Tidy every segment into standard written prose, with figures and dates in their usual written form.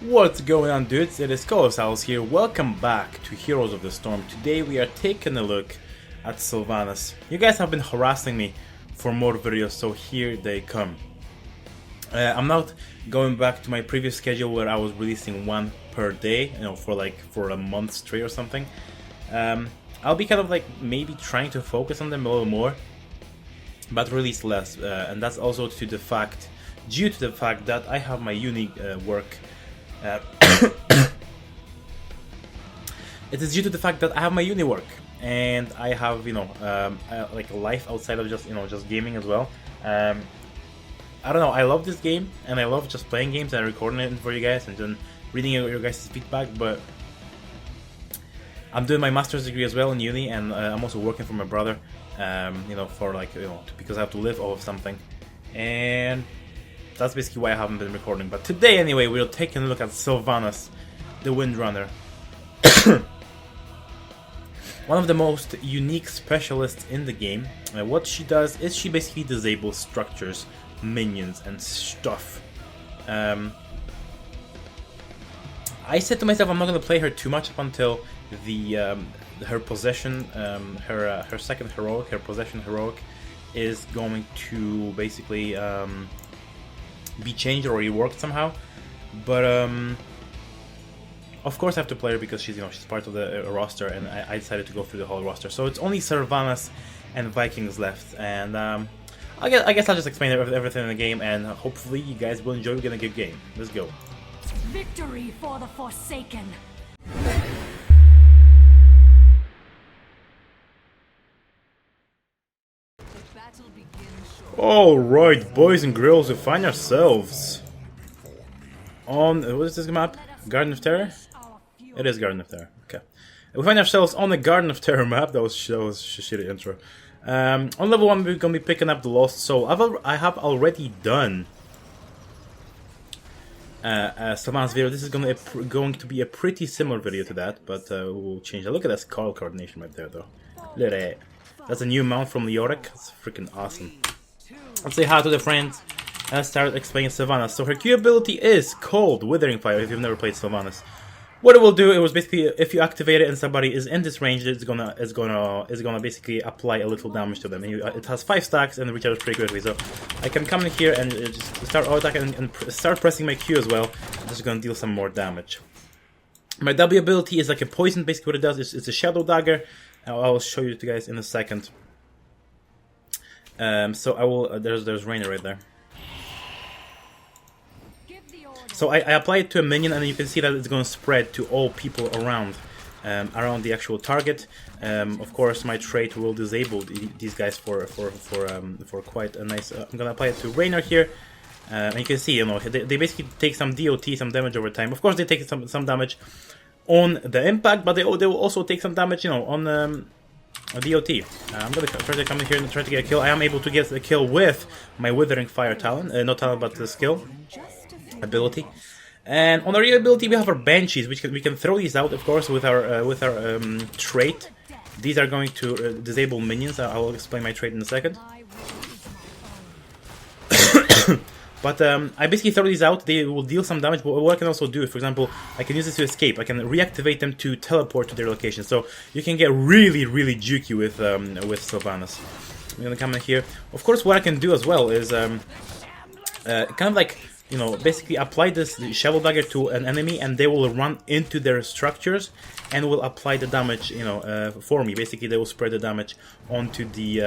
What's going on, dudes? It is Kolosalus here. Welcome back to Heroes of the Storm. Today we are taking a look at Sylvanas. You guys have been harassing me for more videos, so here they come. I'm not going back to my previous schedule where I was releasing one per day, for a month straight or something. I'll be kind of like maybe trying to focus on them a little more, but release less, and that's also due to the fact that I have my uni work. It is due to the fact that I have my uni work and I have like a life outside of just gaming as well. I don't know, I love this game and I love just playing games and recording it for you guys and then reading your guys' feedback, but I'm doing my master's degree as well in uni, and I'm also working for my brother, because I have to live off of something, and that's basically why I haven't been recording. But today, anyway, we're taking a look at Sylvanas, the Windrunner. One of the most unique specialists in the game. What she does is she basically disables structures, minions, and stuff. I said to myself I'm not going to play her too much up until her possession, her second heroic, her possession heroic, is going to basically be changed or reworked somehow, but of course I have to play her because she's part of the roster, and I decided to go through the whole roster. So it's only Sylvanas and Vikings left, and I guess I'll just explain everything in the game, and hopefully you guys will enjoy. We're gonna get a good game. Let's go. Victory for the Forsaken. Alright, boys and girls, we find ourselves on, what is this map? Garden of Terror? It is Garden of Terror, okay. We find ourselves on the Garden of Terror map. That was a shitty intro. On level 1 we're going to be picking up the Lost Soul. I have already done Sylvanas video. This is going to be a pretty similar video to that, but we'll change that. Look at that skull coordination right there, though. Look at that. That's a new mount from Leoric. That's freaking awesome. Let's say hi to the friends and start explaining Sylvanas. So her Q ability is called Withering Fire if you've never played Sylvanas. What it will do, it was basically, if you activate it and somebody is in this range, it's gonna basically apply a little damage to them. And it has 5 stacks and recharges pretty quickly. So I can come in here and just start auto attacking and start pressing my Q as well. I'm just gonna deal some more damage. My W ability is like a poison. Basically what it does is it's a shadow dagger. I'll show you guys in a second. So I will. There's Rainer right there. So I apply it to a minion, and you can see that it's going to spread to all people around the actual target. Of course, my trait will disable these guys for quite a nice. I'm going to apply it to Rainer here, and you can see, they basically take some DOT, some damage over time. Of course, they take some damage on the impact, but they will also take some damage, on a DOT. I'm gonna try to come in here and try to get a kill. I am able to get a kill with my Withering Fire talent, not talent but the skill ability. And on our ability we have our Banshees, which we can throw these out, of course, with our trait. These are going to disable minions. I will explain my trait in a second. But I basically throw these out. They will deal some damage, but what I can also do, for example, I can use this to escape. I can reactivate them to teleport to their location. So you can get really, really jukey with Sylvanas. I'm gonna come in here. Of course, what I can do as well is kind of like, basically apply this Shadow Dagger to an enemy, and they will run into their structures and will apply the damage, for me. Basically, they will spread the damage onto the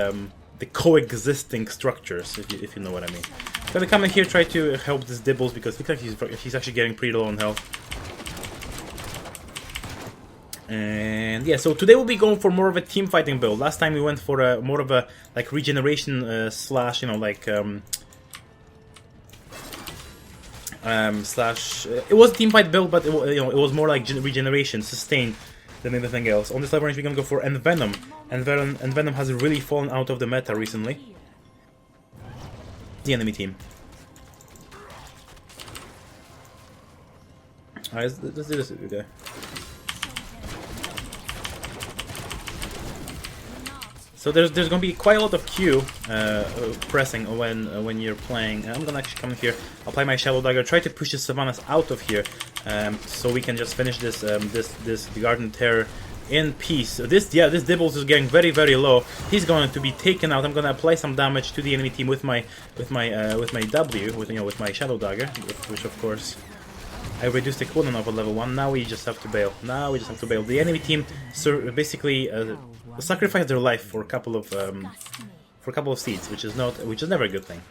coexisting structures, if you know what I mean. I'm gonna come in here, try to help this Dibbles, because it looks like he's actually getting pretty low on health. And yeah, so today we'll be going for more of a team fighting build. Last time we went for more of a like regeneration slash, slash. It was a team fight build, but it was more like regeneration, sustain, than anything else. On this level range, we're gonna go for Envenom. Envenom has really fallen out of the meta recently. The enemy team. Alright, let's do this, okay. So there's going to be quite a lot of Q pressing when you're playing. I'm going to actually come here, apply my Shadow Dagger, try to push the Sylvanas out of here. so we can just finish this this Garden Terror in peace. So this Dibbles is getting very, very low. He's going to be taken out. I'm gonna apply some damage to the enemy team with my W, with my Shadow Dagger, which of course I reduced the cooldown of a level 1. Now we just have to bail. The enemy team basically sacrificed their life for a couple of seeds, which is never a good thing.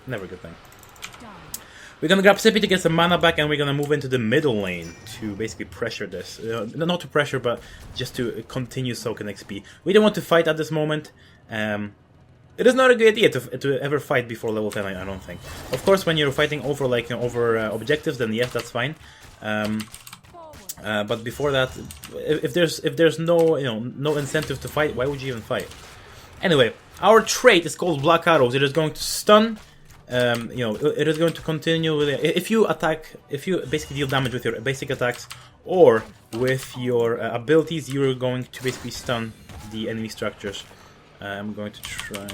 We're gonna grab Sippy to get some mana back, and we're gonna move into the middle lane to basically pressure this. Not to pressure, but just to continue soaking XP. We don't want to fight at this moment. It is not a good idea to ever fight before level 10. I don't think. Of course, when you're fighting over objectives, then yes, that's fine. But before that, if there's no incentive to fight, why would you even fight? Anyway, our trait is called Black Arrows. It is going to stun. It is going to continue with it. If you basically deal damage with your basic attacks or with your abilities, you're going to basically stun the enemy structures. I'm going to try.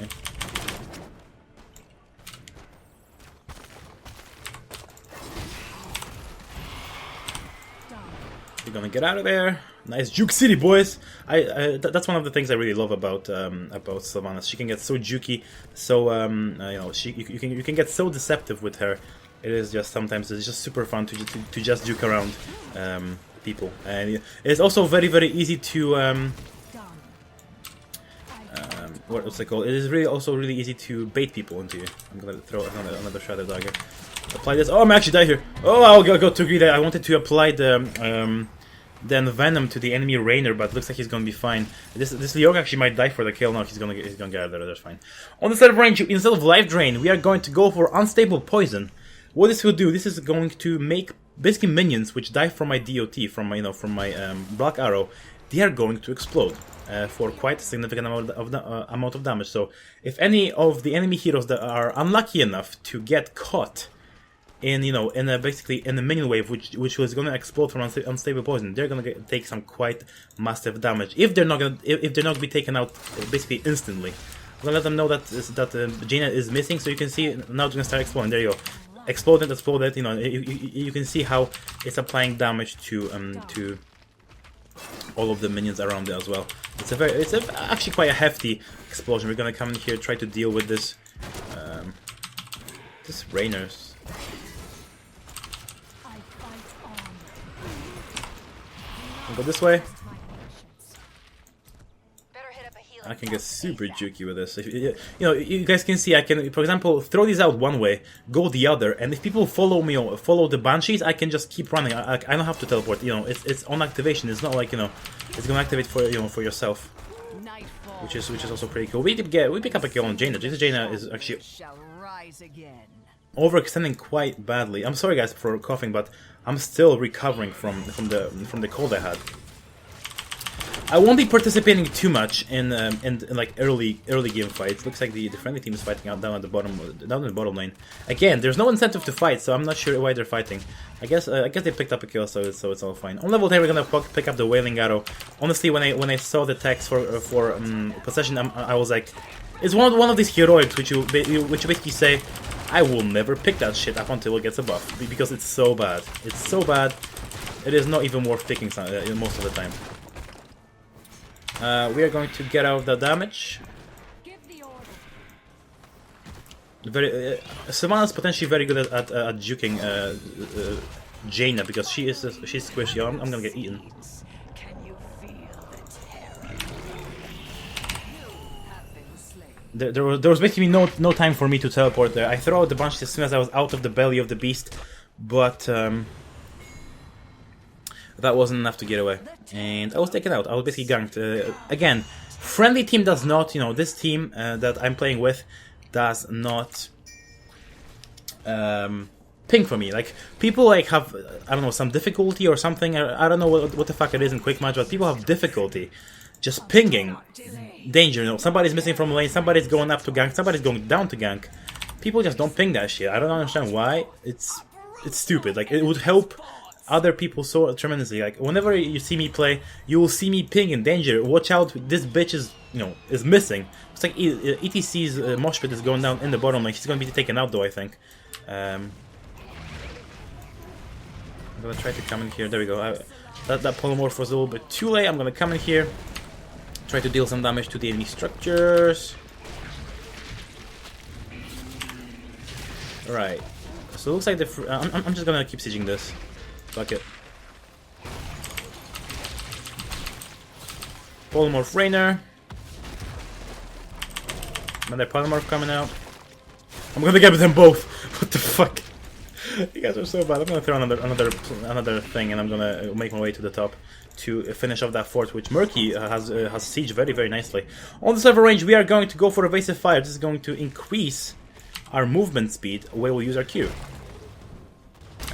You're gonna get out of there. Nice juke city, boys. That's one of the things I really love about Sylvanas. She can get so jukey, so you can get so deceptive with her. It is just sometimes it's just super fun to just juke around people, and it's also very, very easy to what's it called? It is really easy to bait people into you. I'm gonna throw another Shadow Dagger. Apply this. Oh, I'm actually die here. Oh, I'll go too greedy. I wanted to apply the Venom to the enemy Rainer, but looks like he's gonna be fine. This Leorg actually might die for the kill. No, he's gonna get out of there. That's fine. On the side of range, instead of Life Drain, we are going to go for Unstable Poison. What this will do, this is going to make basically minions which die from my DOT, from my Black Arrow. They are going to explode for quite a significant amount of damage. So if any of the enemy heroes that are unlucky enough to get caught in basically in the minion wave, which was going to explode from unstable poison, they're going to take some quite massive damage. If they're not going to be taken out basically instantly, I'm going to let them know that Jaina is missing. So you can see now it's going to start exploding. There you go, exploded. You can see how it's applying damage to all of the minions around it as well. It's actually quite a hefty explosion. We're going to come in here, try to deal with this Rainers. Go this way. I can get super jukey with this. You guys can see I can, for example, throw these out one way, go the other, and if people follow me or follow the Banshees, I can just keep running. I don't have to teleport. It's on activation. It's not like it's gonna activate for yourself, which is also pretty cool. We pick up a kill on Jaina. Jaina is actually overextending quite badly. I'm sorry guys for coughing, but I'm still recovering from the cold I had. I won't be participating too much in like early game fights. Looks like the friendly team is fighting out down in the bottom lane. Again, there's no incentive to fight, so I'm not sure why they're fighting. I guess they picked up a kill, so it's all fine. On level 10, we're gonna pick up the Wailing Arrow. Honestly, when I saw the text for possession, I was like, it's one of these heroics which you basically say, I will never pick that shit up until it gets a buff, because it's so bad. It's so bad. It is not even worth picking most of the time. We are going to get out of the damage. Sylvanas is potentially very good at juking Jaina, because she's squishy. I'm gonna get eaten. There was basically no time for me to teleport there. I threw out the bunch as soon as I was out of the belly of the beast, but that wasn't enough to get away, and I was taken out. I was basically ganked. Again, friendly team does not, this team that I'm playing with does not ping for me. Like, people have, I don't know, some difficulty or something. I don't know what the fuck it is in quick match, but people have difficulty just pinging danger. Somebody's missing from lane, somebody's going up to gank, somebody's going down to gank. People just don't ping that shit. I don't understand why. It's stupid. Like, it would help other people so tremendously. Like, whenever you see me play, you will see me ping in danger. Watch out, this bitch is missing. It's like ETC's mosh pit is going down in the bottom lane. She's going to be taken out though, I think. gonna try to come in here. There we go. That polymorph was a little bit too late. I'm gonna come in here, try to deal some damage to the enemy structures. Alright. So it looks like I'm just gonna keep sieging this. Fuck it. Polymorph Rainer. Another polymorph coming out. I'm gonna get them both. What the fuck? You guys are so bad. I'm gonna throw another thing, and I'm gonna make my way to the top to finish off that fort, which Murky has sieged very, very nicely. On the server range, we are going to go for evasive fire. This is going to increase our movement speed where we'll use our Q.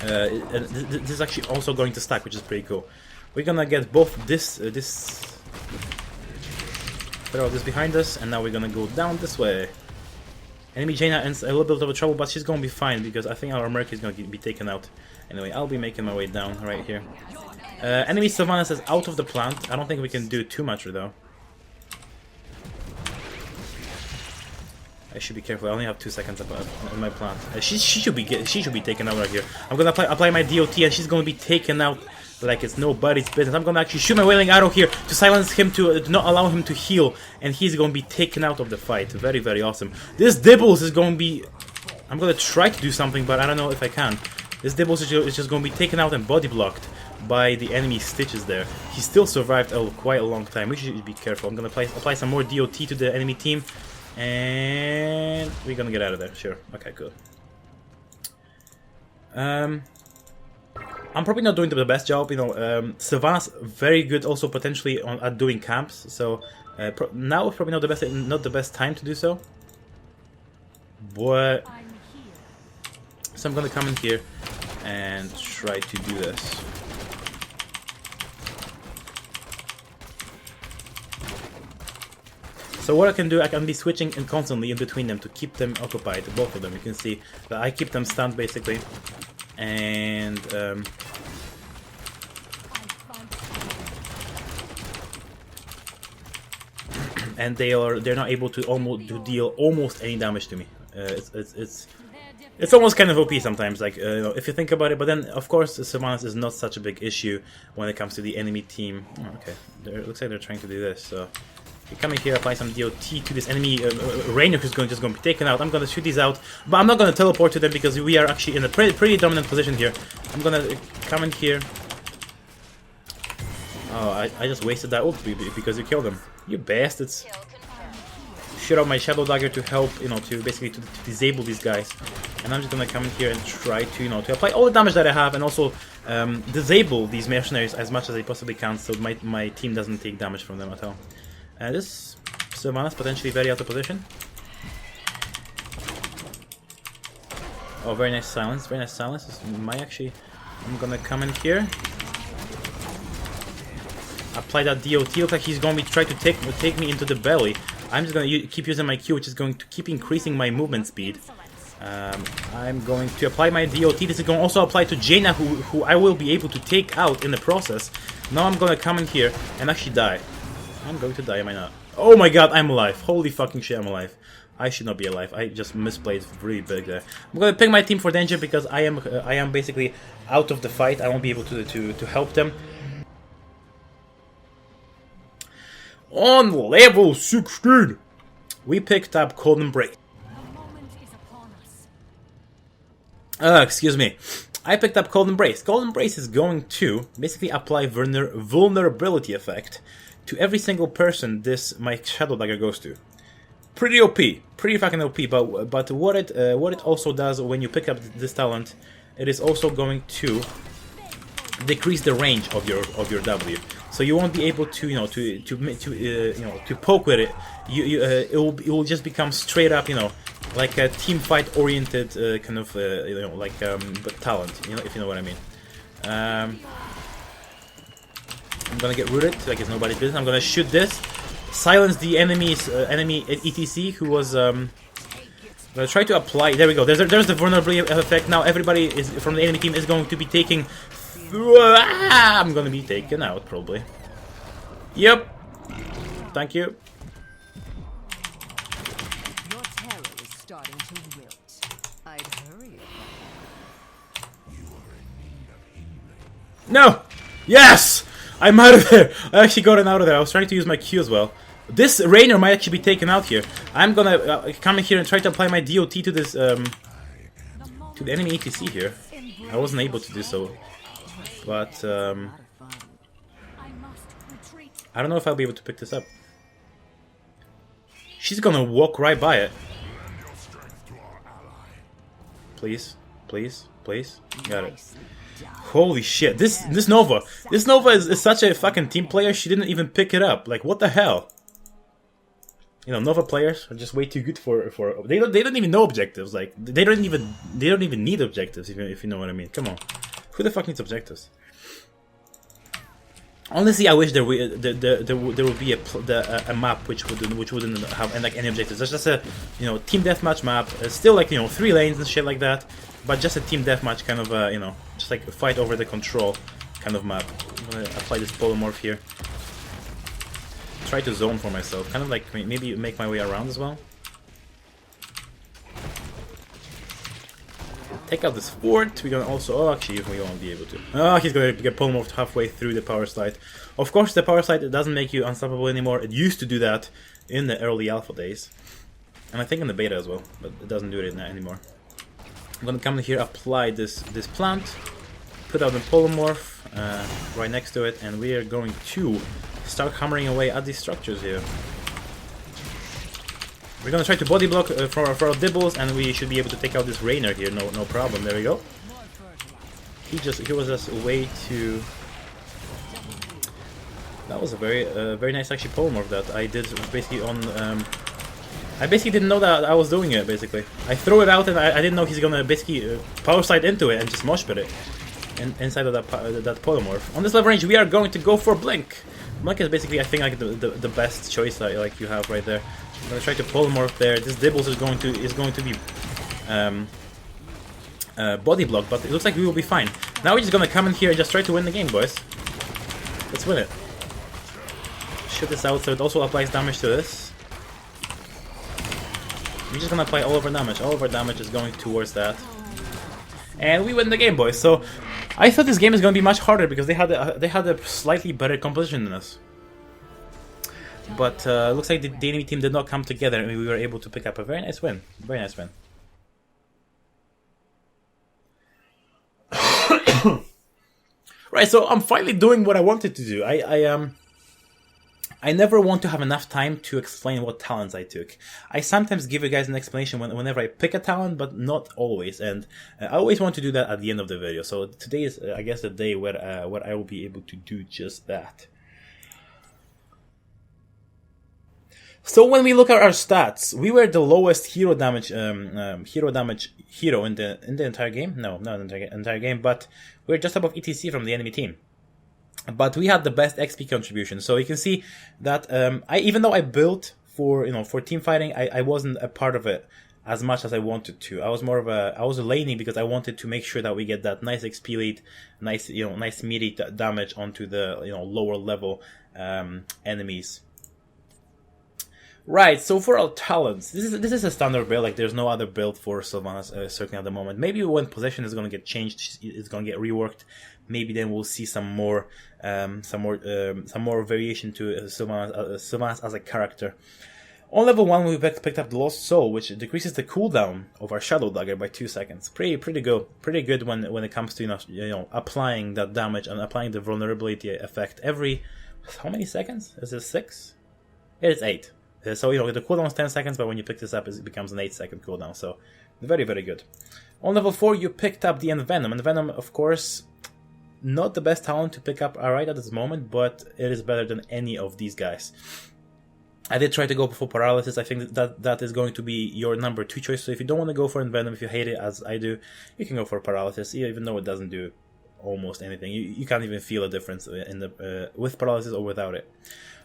This is actually also going to stack, which is pretty cool. We're gonna get both throw this behind us, and now we're gonna go down this way. Enemy Jaina is a little bit of a trouble, but she's gonna be fine because I think our Merc is gonna be taken out. Anyway, I'll be making my way down right here. Enemy Sylvanas is out of the plant. I don't think we can do too much though. I should be careful. I only have 2 seconds in my plant. She should be taken out right here. I'm gonna apply my DOT, and she's gonna be taken out like it's nobody's business. I'm gonna actually shoot my wailing arrow here to silence him, to not allow him to heal, and he's gonna be taken out of the fight. Very, very awesome. This Dibbles is gonna be... I'm gonna try to do something, but I don't know if I can. This Dibbles is just gonna be taken out and body blocked by the enemy stitches there. He still survived quite a long time. We should be careful. I'm gonna apply some more DOT to the enemy team, and we're gonna get out of there. Sure. Okay, good. I'm probably not doing the best job, you know. Sylvanas very good also potentially at doing camps, so now is probably not the best time to do so. But so I'm gonna come in here and try to do this. So what I can do, I can be switching constantly in between them to keep them occupied, both of them. You can see that I keep them stunned basically. And they're not able to deal almost any damage to me. It's almost kind of OP sometimes, like you know, if you think about it. But then of course Sylvanas is not such a big issue when it comes to the enemy team. Oh, okay, it looks like they're trying to do this. So you come in here, apply some DOT to this enemy Rainer, who's just going to be taken out. I'm going to shoot these out, but I'm not going to teleport to them because we are actually in a pretty dominant position here. I'm going to come in here. Oh, I just wasted that ult because you killed them. You bastards. Shoot out my Shadow Dagger to help, you know, to basically to disable these guys. And I'm just going to come in here and try to, you know, to apply all the damage that I have and also disable these mercenaries as much as I possibly can so my team doesn't take damage from them at all. This Sylvanas potentially very out of position. Oh, very nice silence. Very nice silence. This might actually... I'm gonna come in here. Apply that DOT. Looks like he's going to be trying to take me into the belly. I'm just going to keep using my Q, which is going to keep increasing my movement speed. I'm going to apply my DOT. This is going to also apply to Jaina, who I will be able to take out in the process. Now I'm going to come in here and actually die. I'm going to die, am I not? Oh my god, I'm alive. Holy fucking shit, I'm alive. I should not be alive. I just misplayed really big there. I'm gonna pick my team for danger because I am basically out of the fight. I won't be able to help them. On level 16, we picked up Cold Embrace. Excuse me. I picked up Cold Embrace. Cold Embrace is going to basically apply vulnerability effect to every single person my Shadow Dagger goes to. Pretty OP, pretty fucking OP. But what it also does when you pick up this talent, it is also going to decrease the range of your W. So you won't be able to to poke with it. It will just become straight up, you know, like a team fight oriented kind of but talent. You know, if you know what I mean. I'm gonna get rooted like it's nobody's business. I'm gonna shoot this, silence the enemy ETC who was gonna try to apply. There we go. There's the vulnerability effect. Now everybody from the enemy team is going to be taking. I'm gonna be taken out probably. Yep. Thank you. Your terror is starting to wilt. I'd hurry. You are in need of healing. No! Yes! I'm out of there! I actually got out of there. I was trying to use my Q as well. This Rainer might actually be taken out here. I'm gonna come in here and try to apply my DOT to this, to the enemy ATC here. I wasn't able to do so. But, I don't know if I'll be able to pick this up. She's gonna walk right by it. Please, please, please. Got it. Holy shit! This Nova is such a fucking team player. She didn't even pick it up. Like, what the hell? You know, Nova players are just way too good for they don't even know objectives. Like, they don't even need objectives, if you know what I mean. Come on, who the fuck needs objectives? Honestly, I wish there would be a map which wouldn't have like any objectives. That's just a, you know, team deathmatch map. It's still like, you know, 3 lanes and shit like that, but just a team deathmatch kind of, you know, just like a fight over the control kind of map. I'm gonna apply this polymorph here. Try to zone for myself, kind of like maybe make my way around as well. Take out this fort. We're gonna also... Oh, actually, we won't be able to. Oh, he's gonna get polymorphed halfway through the power slide. Of course, the power slide, it doesn't make you unstoppable anymore. It used to do that in the early alpha days. And I think in the beta as well, but it doesn't do it anymore. I'm gonna come in here, apply this plant, put out the polymorph right next to it, and we are going to start hammering away at these structures here. We're gonna try to body block for our dibbles, and we should be able to take out this Rainer here, no problem. There we go. He was just way too... That was a very nice actually polymorph that I did basically on... I basically didn't know that I was doing it, basically. I threw it out and I didn't know he's gonna basically power slide into it and just mosh pit it inside of that polymorph. On this level range, we are going to go for Blink. Blink is basically, I think, like the best choice that like you have right there. I'm gonna try to polymorph there. This Dibbles is going to be body block, but it looks like we will be fine. Now we're just gonna come in here and just try to win the game, boys. Let's win it. Shoot this out so it also applies damage to this. We're just gonna apply all of our damage. All of our damage is going towards that, and we win the game, boys. So I thought this game is gonna be much harder because they had a slightly better composition than us. But looks like the enemy team did not come together, and we were able to pick up a very nice win. Very nice win. Right, so I'm finally doing what I wanted to do. I never want to have enough time to explain what talents I took. I sometimes give you guys an explanation whenever I pick a talent, but not always. And I always want to do that at the end of the video. So today is, I guess, the day where I will be able to do just that. So when we look at our stats, we were the lowest hero damage hero in the entire game. No, not in the entire game, but we're just above ETC from the enemy team. But we had the best XP contribution. So you can see that even though I built for team fighting, I wasn't a part of it as much as I wanted to. I was laning because I wanted to make sure that we get that nice XP lead, nice meaty damage onto the lower level enemies. Right, so for our talents, this is a standard build. Like, there's no other build for Sylvanas certainly at the moment. Maybe when possession is going to get changed, it's going to get reworked. Maybe then we'll see some more variation to Sylvanas as a character. On level 1, we picked up the Lost Soul, which decreases the cooldown of our Shadow Dagger by 2 seconds. Pretty good when it comes to applying that damage and applying the vulnerability effect every, how many seconds? Is it 6? It is 8. So the cooldown is 10 seconds, but when you pick this up, it becomes an 8-second cooldown. So very, very good. On level 4, you picked up the Envenom. Envenom, of course, not the best talent to pick up right at this moment, but it is better than any of these guys. I did try to go for Paralysis. I think that is going to be your number 2 choice. So if you don't want to go for Envenom, if you hate it as I do, you can go for Paralysis, even though it doesn't do almost anything. You can't even feel a difference in the with Paralysis or without it.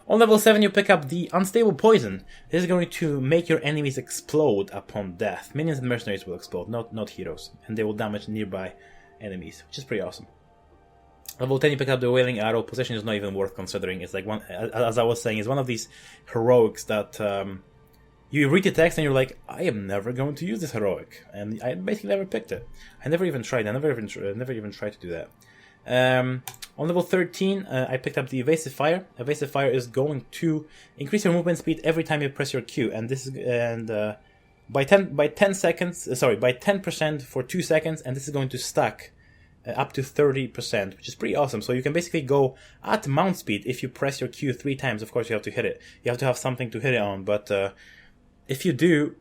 On level 7, you pick up the Unstable Poison. This is going to make your enemies explode upon death. Minions and mercenaries will explode, not heroes. And they will damage nearby enemies, which is pretty awesome. Level 10, you pick up the Wailing Arrow. Possession is not even worth considering. It's like, as I was saying, it's one of these heroics that you read the text and you're like, I am never going to use this heroic. And I basically never picked it. I never even tried. I never even tried to do that. On level 13, I picked up the Evasive Fire. Evasive Fire is going to increase your movement speed every time you press your Q, and this is by 10% for 2 seconds, and this is going to stack up to 30%, which is pretty awesome. So you can basically go at mount speed if you press your Q 3 times. Of course, you have to hit it. You have to have something to hit it on, but if you do,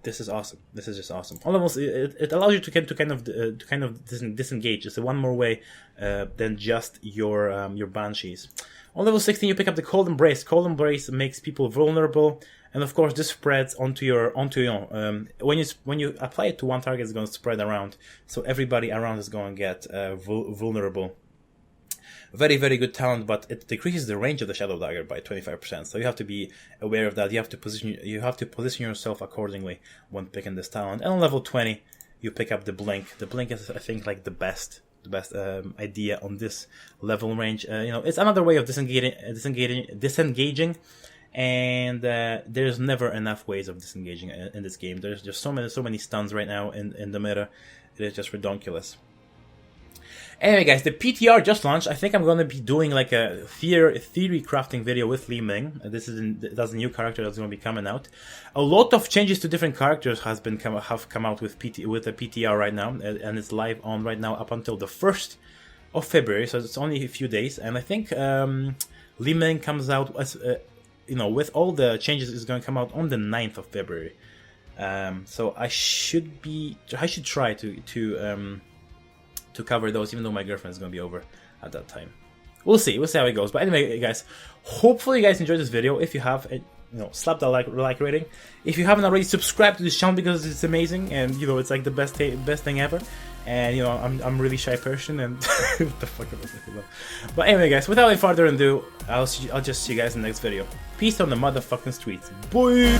this is awesome. This is just awesome. On levels, it allows you to kind of disengage. It's one more way than just your Banshees. On level 16, you pick up the Cold Embrace. Cold Embrace makes people vulnerable, and of course, this spreads onto your when you apply it to one target, it's going to spread around, so everybody around is going to get vulnerable. Very, very good talent, but it decreases the range of the Shadow Dagger by 25%. So you have to be aware of that. You have to position yourself accordingly when picking this talent. And on level 20, you pick up the Blink. The Blink is, I think, like the best idea on this level range. It's another way of disengaging, and there's never enough ways of disengaging in this game. There's just so many stuns right now in the meta. It is just ridiculous. Anyway, guys, the PTR just launched. I think I'm going to be doing like a theory crafting video with Li Ming. That's a new character that's going to be coming out. A lot of changes to different characters have come out with the PTR right now, and it's live on right now up until the 1st of February. So it's only a few days, and I think Li Ming comes out as with all the changes, is going to come out on the 9th of February. So I should try to cover those, even though my girlfriend is going to be over at that time. We'll see how it goes. But anyway, guys, hopefully you guys enjoyed this video. If you have, slap that like rating. If you haven't already, subscribe to this channel because it's amazing, and it's like the best thing ever. And I'm a really shy person, and what the fuck am I talking about? But anyway, guys, without any further ado, I'll just see you guys in the next video. Peace on the motherfucking streets. Bye.